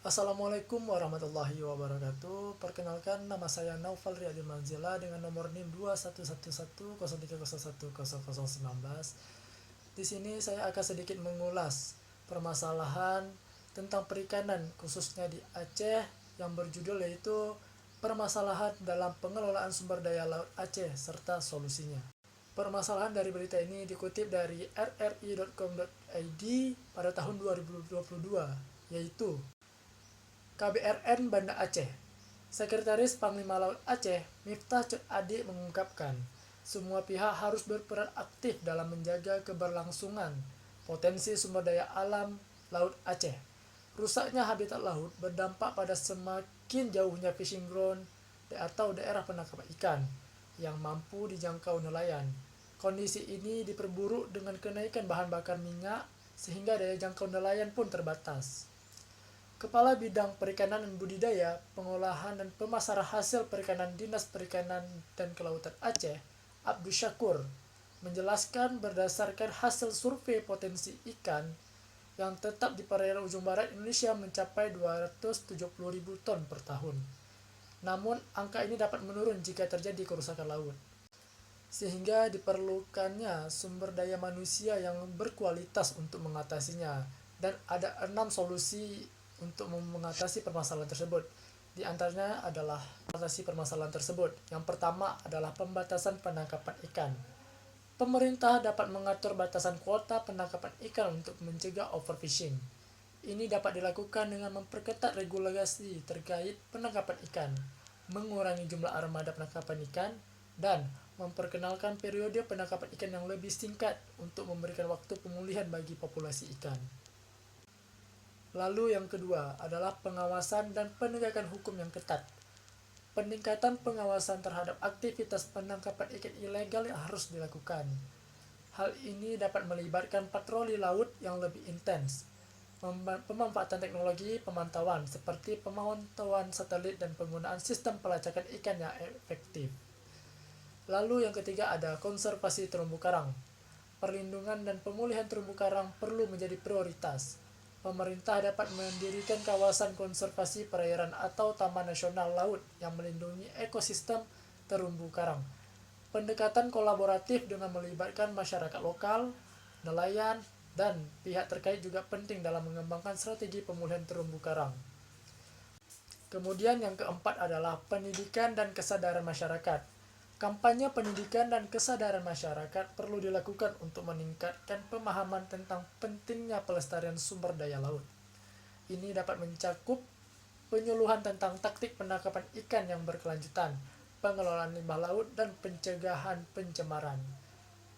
Assalamualaikum warahmatullahi wabarakatuh. Perkenalkan, nama saya Naufal Riyadil Manzila dengan nomor NIM 211103010019. Di sini saya akan sedikit mengulas permasalahan tentang perikanan khususnya di Aceh yang berjudul yaitu permasalahan dalam pengelolaan sumber daya laut Aceh serta solusinya. Permasalahan dari berita ini dikutip dari rri.com.id pada tahun 2022, yaitu KBRN Banda Aceh. Sekretaris Panglima Laut Aceh, Miftah Cut Adi mengungkapkan, semua pihak harus berperan aktif dalam menjaga keberlangsungan potensi sumber daya alam Laut Aceh. Rusaknya habitat laut berdampak pada semakin jauhnya fishing ground atau daerah penangkapan ikan yang mampu dijangkau nelayan. Kondisi ini diperburuk dengan kenaikan bahan bakar minyak sehingga daya jangkau nelayan pun terbatas. Kepala Bidang Perikanan dan Budidaya, Pengolahan dan Pemasaran Hasil Perikanan Dinas Perikanan dan Kelautan Aceh, Abdul Syakur, menjelaskan berdasarkan hasil survei potensi ikan yang tetap di perairan ujung barat Indonesia mencapai 270.000 ton per tahun. Namun, angka ini dapat menurun jika terjadi kerusakan laut. Sehingga diperlukannya sumber daya manusia yang berkualitas untuk mengatasinya. Dan ada 6 solusi untuk mengatasi permasalahan tersebut. Di antaranya adalah mengatasi permasalahan tersebut. Yang pertama adalah pembatasan penangkapan ikan. Pemerintah dapat mengatur batasan kuota penangkapan ikan untuk mencegah overfishing. Ini dapat dilakukan dengan memperketat regulasi terkait penangkapan ikan, mengurangi jumlah armada penangkapan ikan, dan memperkenalkan periode penangkapan ikan yang lebih singkat untuk memberikan waktu pemulihan bagi populasi ikan. Lalu yang kedua adalah pengawasan dan penegakan hukum yang ketat. Peningkatan pengawasan terhadap aktivitas penangkapan ikan ilegal yang harus dilakukan. Hal ini dapat melibatkan patroli laut yang lebih intens, pemanfaatan teknologi pemantauan seperti pemantauan satelit dan penggunaan sistem pelacakan ikan yang efektif. Lalu yang ketiga ada konservasi terumbu karang. Perlindungan dan pemulihan terumbu karang perlu menjadi prioritas. Pemerintah dapat mendirikan kawasan konservasi perairan atau taman nasional laut yang melindungi ekosistem terumbu karang. Pendekatan kolaboratif dengan melibatkan masyarakat lokal, nelayan, dan pihak terkait juga penting dalam mengembangkan strategi pemulihan terumbu karang. Kemudian yang keempat adalah pendidikan dan kesadaran masyarakat. Kampanye pendidikan dan kesadaran masyarakat perlu dilakukan untuk meningkatkan pemahaman tentang pentingnya pelestarian sumber daya laut. Ini dapat mencakup penyuluhan tentang taktik penangkapan ikan yang berkelanjutan, pengelolaan limbah laut, dan pencegahan pencemaran.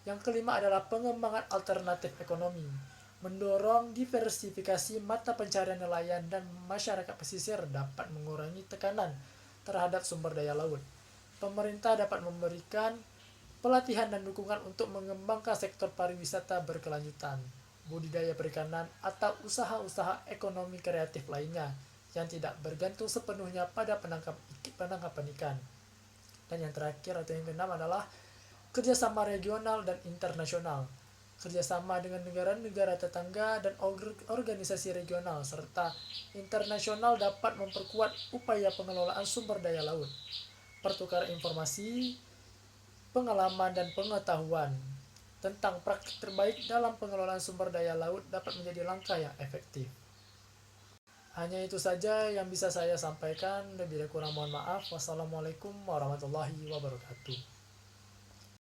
Yang kelima adalah pengembangan alternatif ekonomi, mendorong diversifikasi mata pencarian nelayan dan masyarakat pesisir dapat mengurangi tekanan terhadap sumber daya laut. Pemerintah dapat memberikan pelatihan dan dukungan untuk mengembangkan sektor pariwisata berkelanjutan, budidaya perikanan, atau usaha-usaha ekonomi kreatif lainnya yang tidak bergantung sepenuhnya pada penangkapan ikan. Dan yang terakhir atau yang keenam adalah kerjasama regional dan internasional. Kerjasama dengan negara-negara tetangga dan organisasi regional serta internasional dapat memperkuat upaya pengelolaan sumber daya laut. Pertukaran informasi, pengalaman, dan pengetahuan tentang praktik terbaik dalam pengelolaan sumber daya laut dapat menjadi langkah yang efektif. Hanya itu saja yang bisa saya sampaikan. Lebih kurang mohon maaf. Wassalamualaikum warahmatullahi wabarakatuh.